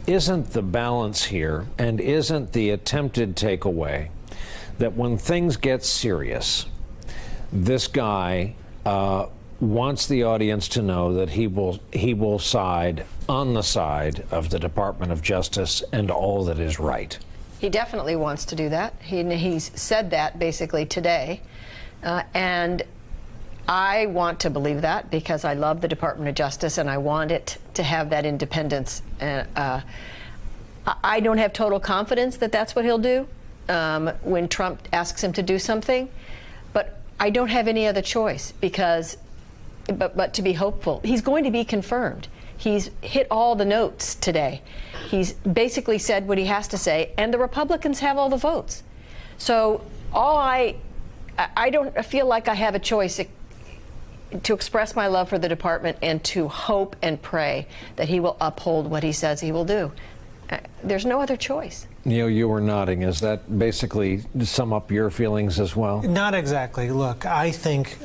isn't the balance here, and isn't the attempted takeaway, that when things get serious, this guy wants the audience to know that he will side on the side of the Department of Justice and all that is right? He definitely wants to do that. He's said that basically today, and I want to believe that because I love the Department of Justice and I want it to have that independence. I don't have total confidence that that's what he'll do when Trump asks him to do something, but I don't have any other choice because, but to be hopeful. He's going to be confirmed. He's hit all the notes today. He's basically said what he has to say, and the Republicans have all the votes. So I don't feel like I have a choice to express my love for the department and to hope and pray that he will uphold what he says he will do. There's no other choice. Neil, you were nodding. Is that basically sum up your feelings as well? Not exactly. Look, I think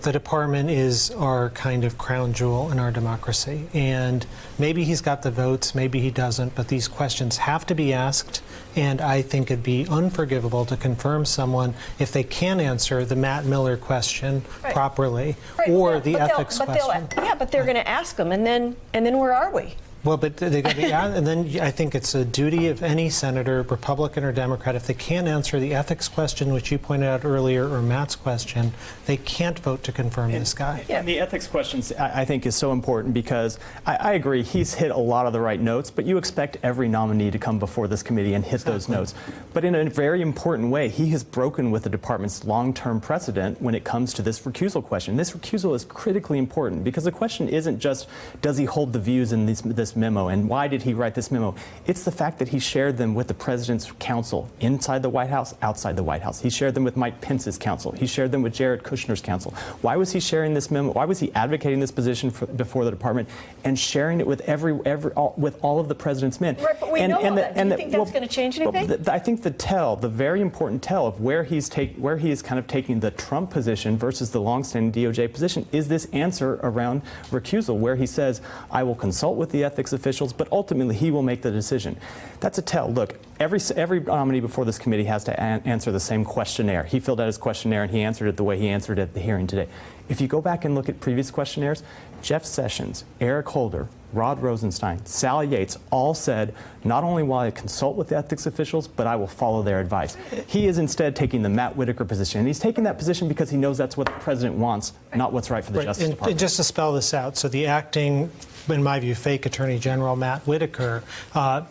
the department is our kind of crown jewel in our democracy. And maybe he's got the votes, maybe he doesn't, but these questions have to be asked. And I think it'd be unforgivable to confirm someone if they can answer the Matt Miller question properly, or the ethics question. Yeah, but they're going to ask them, and then where are we? Well, but they got to be, and then I think it's a duty of any senator, Republican or Democrat, if they can't answer the ethics question, which you pointed out earlier, or Matt's question, they can't vote to confirm this guy. And the ethics questions, I think, is so important because I agree he's hit a lot of the right notes, but you expect every nominee to come before this committee and hit those notes. But in a very important way, he has broken with the department's long-term precedent when it comes to this recusal question. This recusal is critically important because the question isn't just does he hold the views in this memo and why did he write this memo. It's the fact that he shared them with the president's counsel inside the White House, outside the White House. He shared them with Mike Pence's counsel. He shared them with Jared Kushner's counsel. Why was he sharing this memo? Why was he advocating this position before the department and sharing it with with all of the president's men? Right, but we know all that. Do you think that's going to change anything? I think the very important tell of where he is kind of taking the Trump position versus the longstanding DOJ position is this answer around recusal, where he says, I will consult with the ethics officials, but ultimately he will make the decision. That's a tell. Look, every nominee before this committee has to answer the same questionnaire. He filled out his questionnaire and he answered it the way he answered it at the hearing today. If you go back and look at previous questionnaires, Jeff Sessions, Eric Holder, Rod Rosenstein, Sally Yates all said, not only will I consult with the ethics officials, but I will follow their advice. He is instead taking the Matt Whitaker position. And he's taking that position because he knows that's what the president wants, not what's right for the Justice Department. And just to spell this out, so the acting, in my view, fake Attorney General Matt Whitaker,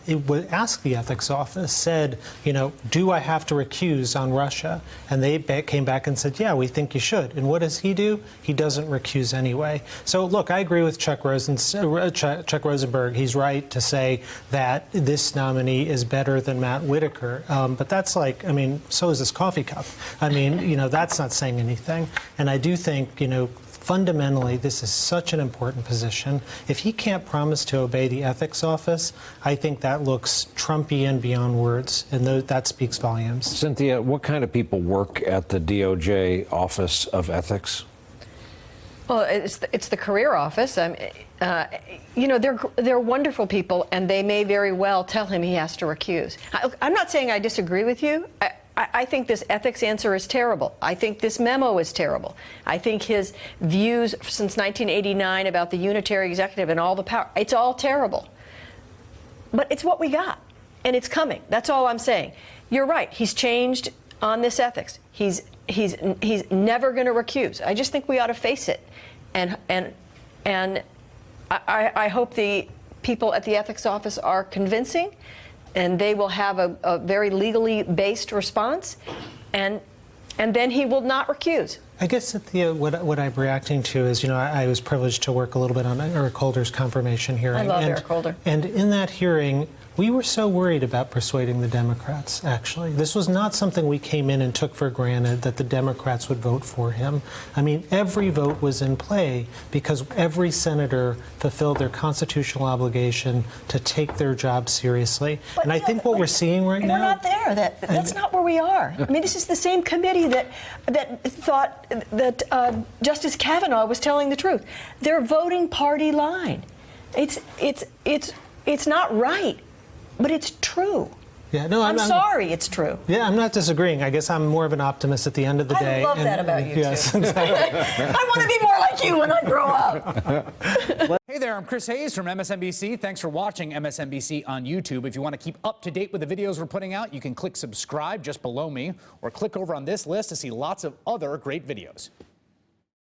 it would ask the ethics office, said, do I have to recuse on Russia? And they came back and said, yeah, we think you should. And what does he do? He doesn't recuse anyway. So look, I agree with Chuck Rosenberg. He's right to say that this nominee is better than Matt Whitaker. But that's like, so is this coffee cup. That's not saying anything. And I do think, fundamentally, this is such an important position. If he can't promise to obey the ethics office, I think that looks Trumpian beyond words, and that speaks volumes. Cynthia, what kind of people work at the DOJ Office of Ethics? Well, it's the career office. They're wonderful people, and they may very well tell him he has to recuse. I'm not saying I disagree with you. I think this ethics answer is terrible. I think this memo is terrible. I think his views since 1989 about the unitary executive and all the power, it's all terrible. But it's what we got, and it's coming. That's all I'm saying. You're right. He's changed on this ethics. He's never going to recuse. I just think we ought to face it. And I hope the people at the ethics office are convincing, and they will have a very legally based response, and then he will not recuse. I guess what I'm reacting to is, I was privileged to work a little bit on Eric Holder's confirmation hearing. I love Eric Holder. And in that hearing, we were so worried about persuading the Democrats, actually. This was not something we came in and took for granted that the Democrats would vote for him. Every vote was in play because every senator fulfilled their constitutional obligation to take their job seriously. And I think what we're seeing right now... We're not there. That's not where we are. This is the same committee that thought that Justice Kavanaugh was telling the truth. They're voting party line. It's It's not right, but it's true. Yeah, no, I'm sorry, it's true. Yeah, I'm not disagreeing. I guess I'm more of an optimist at the end of the day. I love that about you, yes, too. Exactly. I want to be more like you when I grow up. Hey there, I'm Chris Hayes from MSNBC. Thanks for watching MSNBC on YouTube. If you want to keep up to date with the videos we're putting out, you can click subscribe just below me, or click over on this list to see lots of other great videos.